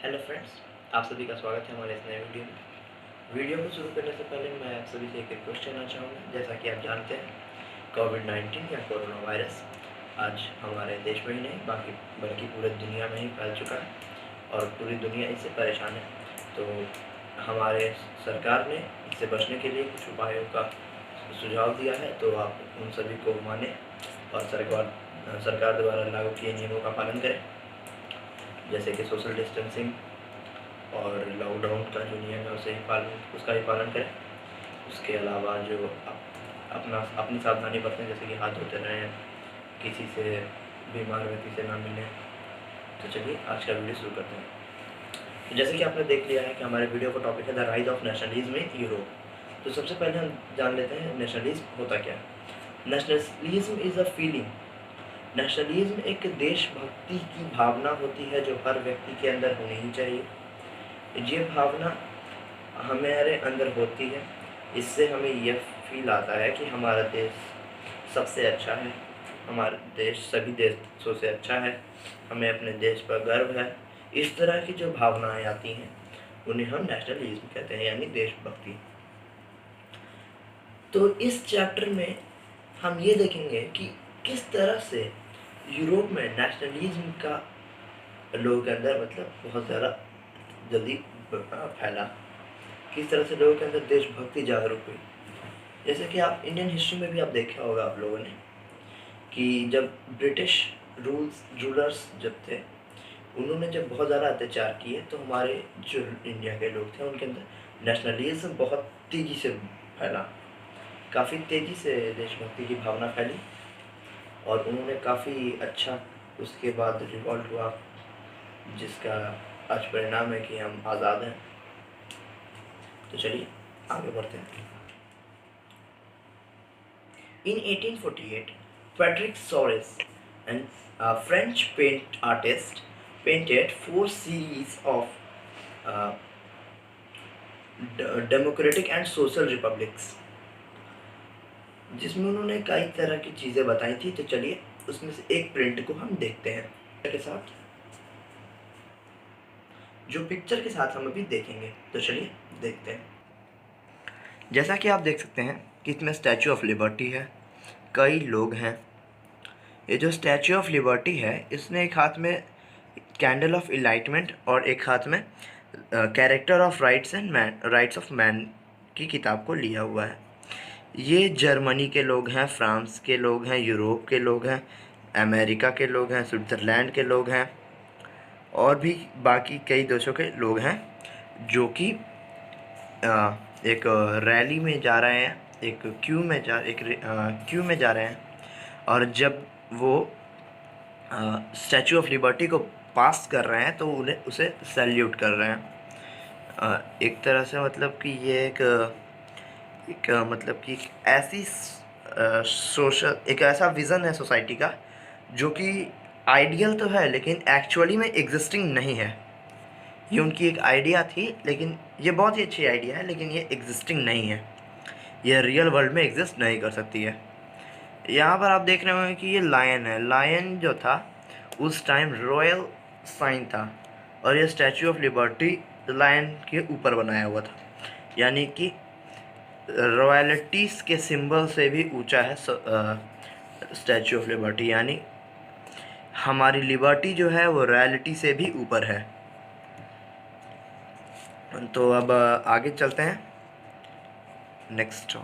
Hello friends, आप सभी का स्वागत है हमारे इस नए वीडियो में। वीडियो को शुरू करने से पहले मैं आप सभी से एक रिक्वेस्ट करना चाहूँगा। जैसा कि आप जानते हैं, कोविड-19 या कोरोना वायरस आज हमारे देश में ही नहीं बल्कि पूरे दुनिया में ही फैल चुका है और पूरी दुनिया इससे परेशान है। तो हमारे सरकार ने इससे बचने के लिए कुछ उपायों का सुझाव दिया है, तो आप उन सभी को मानें और सरकार द्वारा लागू किए नियमों का पालन करें, जैसे कि सोशल डिस्टेंसिंग और लॉकडाउन का जो नियम है उसका भी पालन करें। उसके अलावा जो अपनी सावधानी बरतें, जैसे कि हाथ धोते रहें, किसी से बीमार व्यक्ति से ना मिलें। तो चलिए आज का वीडियो शुरू करते हैं। तो जैसे कि आपने देख लिया है कि हमारे वीडियो का टॉपिक है the rise of nationalism in Europe. तो सबसे पहले हम जान लेते हैं नेशनलिज्म होता क्या है। Nationalism is a feeling. Nationalism एक देशभक्ति की भावना होती है जो हर व्यक्ति के अंदर होनी ही चाहिए। ये भावना हमारे अंदर होती है, इससे हमें यह फील आता है कि हमारा देश सबसे अच्छा है, हमारा देश सभी देशों से अच्छा है, हमें अपने देश पर गर्व है। इस तरह की जो भावनाएं आती हैं उन्हें हम नेशनलिज्म कहते हैं, यानी देशभक्ति। तो इस चैप्टर में हम ये देखेंगे कि किस तरह से यूरोप में नेशनलिज्म का लोगों के अंदर बहुत ज़्यादा जल्दी फैला, किस तरह से लोगों के अंदर देशभक्ति जागरूक हुई। जैसे कि आप इंडियन हिस्ट्री में भी आप देखा होगा आप लोगों ने कि जब ब्रिटिश रूलर्स जब थे, उन्होंने जब बहुत ज़्यादा अत्याचार किए, तो हमारे जो इंडिया के लोग थे उनके अंदर नेशनलिज्म बहुत तेज़ी से फैला, काफ़ी तेज़ी से देशभक्ति की भावना फैली और उन्होंने काफ़ी अच्छा उसके बाद रिवॉल्ट हुआ, जिसका आज परिणाम है कि हम आज़ाद हैं। तो चलिए आगे बढ़ते हैं। In 1848, Patrick Soares, a French paint artist, painted 4 series of uh, democratic and social republics, जिसमें उन्होंने कई तरह की चीज़ें बताई थी। तो चलिए उसमें से एक प्रिंट को हम देखते हैं के साथ, जो पिक्चर के साथ हम अभी देखेंगे। तो चलिए देखते हैं। जैसा कि आप देख सकते हैं कि इसमें स्टैचू ऑफ लिबर्टी है, कई लोग हैं। ये जो स्टैचू ऑफ लिबर्टी है, इसने एक हाथ में कैंडल ऑफ इलाइटमेंट और एक हाथ में character of rights of man की किताब को लिया हुआ है। ये जर्मनी के लोग हैं, फ्रांस के लोग हैं, यूरोप के लोग हैं, अमेरिका के लोग हैं, स्विट्ज़रलैंड के लोग हैं और भी बाकी कई देशों के लोग हैं, जो कि एक रैली में जा रहे हैं, एक क्यू में जा रहे हैं। और जब वो स्टैचू ऑफ लिबर्टी को पास कर रहे हैं तो उन्हें उसे सैल्यूट कर रहे हैं। एक तरह से कि ये एक ऐसी एक ऐसा विज़न है सोसाइटी का जो कि आइडियल तो है लेकिन एक्चुअली में एग्जिस्टिंग नहीं है। ये उनकी एक आइडिया थी, लेकिन ये बहुत ही अच्छी आइडिया है, लेकिन ये एग्जिस्टिंग नहीं है, ये रियल वर्ल्ड में एग्जिस्ट नहीं कर सकती है। यहाँ पर आप देख रहे होंगे कि ये लायन है। लायन जो था उस टाइम रॉयल साइन था और ये स्टैचू ऑफ लिबर्टी लायन के ऊपर बनाया हुआ था, यानी कि रॉयल्टीज़ के सिंबल से भी ऊंचा है स्टैचू ऑफ लिबर्टी, यानी हमारी लिबर्टी जो है वो रॉयल्टी से भी ऊपर है। तो अब आगे चलते हैं, नेक्स्ट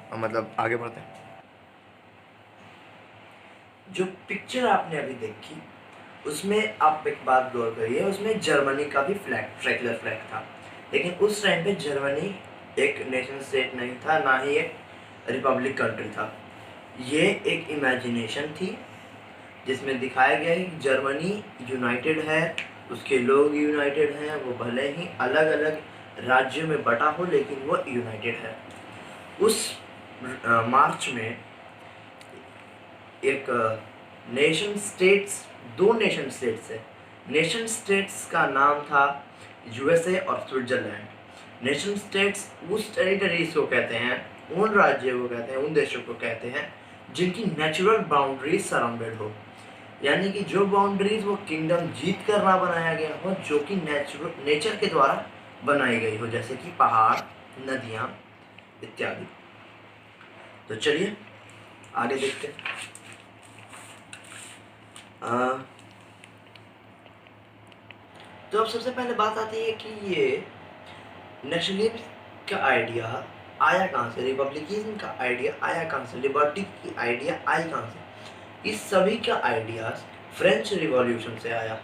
आगे बढ़ते हैं। जो पिक्चर आपने अभी देखी उसमें आप एक बात गौर करिए, उसमें जर्मनी का भी फ्लैग था, लेकिन उस टाइम पे जर्मनी एक नेशन स्टेट नहीं था, ना ही एक रिपब्लिक कंट्री था। ये एक इमेजिनेशन थी जिसमें दिखाया गया है कि जर्मनी यूनाइटेड है, उसके लोग यूनाइटेड हैं, वो भले ही अलग अलग राज्यों में बटा हो लेकिन वो यूनाइटेड है। उस मार्च में एक दो नेशन स्टेट्स है। नेशन स्टेट्स का नाम था यूएसए और स्विट्जरलैंड। नेशन स्टेट्स उस टेरिटरीज को कहते हैं, उन राज्यों को कहते हैं, उन देशों को कहते हैं जिनकी नेचुरल बाउंड्रीज सराउंडेड हो, यानी कि जो बाउंड्रीज वो किंगडम जीत कर ना बनाया गया हो, जो कि नेचर के द्वारा बनाई गई हो, जैसे कि पहाड़, नदियाँ इत्यादि। तो चलिए आगे देखते हैं। तो अब सबसे पहले बात आती है कि ये नेशनलिज्म का आइडिया आया कहाँ से, रिपब्लिकिज्म का आइडिया आया कहाँ से, लिबर्टी की आइडिया आई कहाँ से। इस सभी का आइडियाज फ्रेंच रिवॉल्यूशन से आया।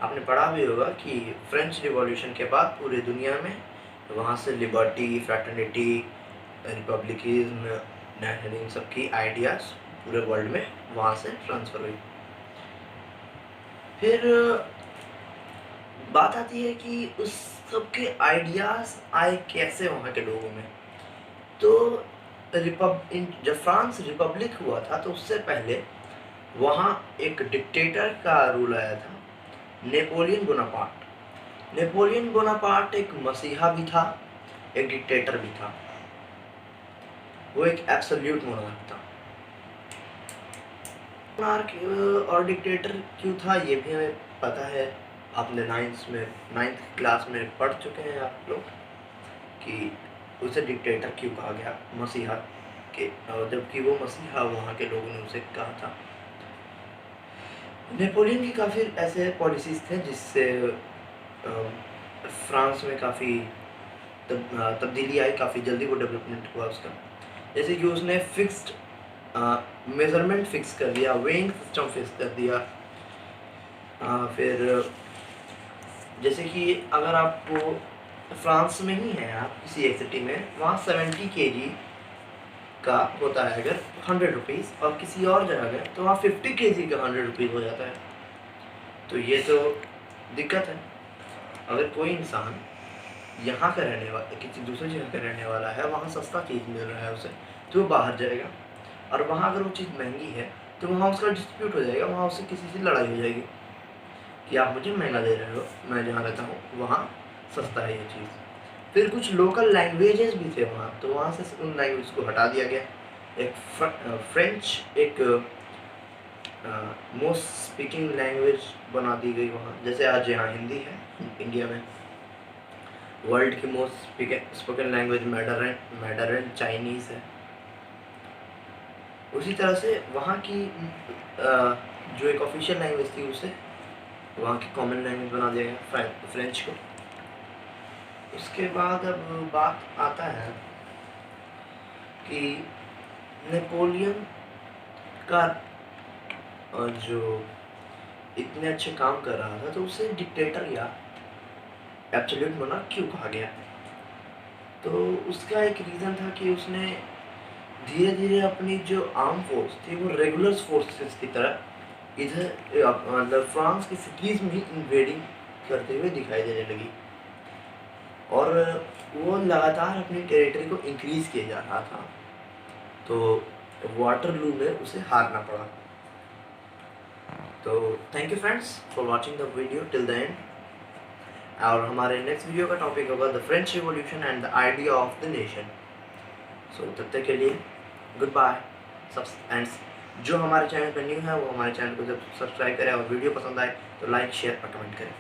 आपने पढ़ा भी होगा कि फ्रेंच रिवॉल्यूशन के बाद पूरी दुनिया में वहाँ से लिबर्टी, फ्रैटर्निटी, रिपब्लिकिज्म, नेशनलिज्म सबकी आइडियाज पूरे वर्ल्ड में वहाँ से ट्रांसफर हुई। फिर बात आती है कि उस सबके आइडियाज आए कैसे वहाँ के लोगों में। तो जब फ्रांस रिपब्लिक हुआ था तो उससे पहले वहाँ एक डिक्टेटर का रूल आया था, नेपोलियन बोनापार्ट। नेपोलियन बोनापार्ट एक मसीहा भी था, एक डिक्टेटर भी था। वो एक एब्सोल्यूट मोनार्क था। मोनार्क और डिक्टेटर क्यों था ये भी हमें पता है, आपने नाइन्थ क्लास में पढ़ चुके हैं आप लोग कि उसे डिक्टेटर क्यों कहा गया, मसीहा के, जबकि वो मसीहा वहाँ के लोगों ने उसे कहा था। नेपोलियन की काफ़ी ऐसे पॉलिसीज़ थे जिससे फ्रांस में काफ़ी तब्दीली आई, काफ़ी जल्दी वो डेवलपमेंट हुआ उसका। जैसे कि उसने फिक्स्ड मेजरमेंट फिक्स कर दिया, वेइंग सिस्टम फिक्स कर दिया। फिर जैसे कि अगर आपको फ्रांस में ही है, आप किसी एक सिटी में, वहाँ 70 kg का होता है अगर 100 रुपीज़, और किसी और जगह गए तो वहाँ 50 kg का 100 रुपीज़ हो जाता है। तो ये तो दिक्कत है। अगर कोई इंसान यहाँ का रहने वाला, किसी दूसरी जगह का रहने वाला है, वहाँ सस्ता चीज़ मिल रहा है उसे, तो वो बाहर जाएगा, और वहाँ अगर वो चीज़ महंगी है तो वहाँ उसका डिस्प्यूट हो जाएगा, वहाँ उससे किसी से लड़ाई हो जाएगी कि आप मुझे महंगा दे रहे हो, मैं जहाँ रहता हूँ वहाँ सस्ता है ये चीज़। फिर कुछ लोकल लैंग्वेजेस भी थे वहाँ, तो वहाँ से उन लैंग्वेज को हटा दिया गया। एक फ्रेंच एक मोस्ट स्पीकिंग लैंग्वेज बना दी गई वहाँ, जैसे आज यहाँ हिंदी है इंडिया में। वर्ल्ड की मोस्ट स्पोकन लैंग्वेज मैडरन चाइनीज़ है। उसी तरह से वहाँ की जो एक ऑफिशियल लैंग्वेज थी उसे वहाँ की कॉमन लैंग्वेज बना दिया गया, फ्रेंच को। उसके बाद अब बात आता है कि नेपोलियन का जो इतने अच्छे काम कर रहा था तो उसे डिक्टेटर या एब्सोल्यूट मोनार्क क्यों कहा गया। तो उसका एक रीज़न था कि उसने धीरे धीरे अपनी जो आर्म फोर्स थी वो रेगुलर फोर्सेस की तरह इधर मतलब फ्रांस की सिटीज़ में ही इन्वेडिंग करते हुए दिखाई देने लगी, और वो लगातार अपनी टेरिटरी को इंक्रीज़ किए जा रहा था। तो वाटरलू में उसे हारना पड़ा। तो thank you friends for watching the video till the end, और हमारे नेक्स्ट वीडियो का टॉपिक होगा the French revolution and the idea of the nation. So तब तक के लिए गुड बाय। एंड जो हमारे चैनल पर न्यू है वो हमारे चैनल को जब सब्सक्राइब करें, और वीडियो पसंद आए तो लाइक, शेयर और कमेंट करें।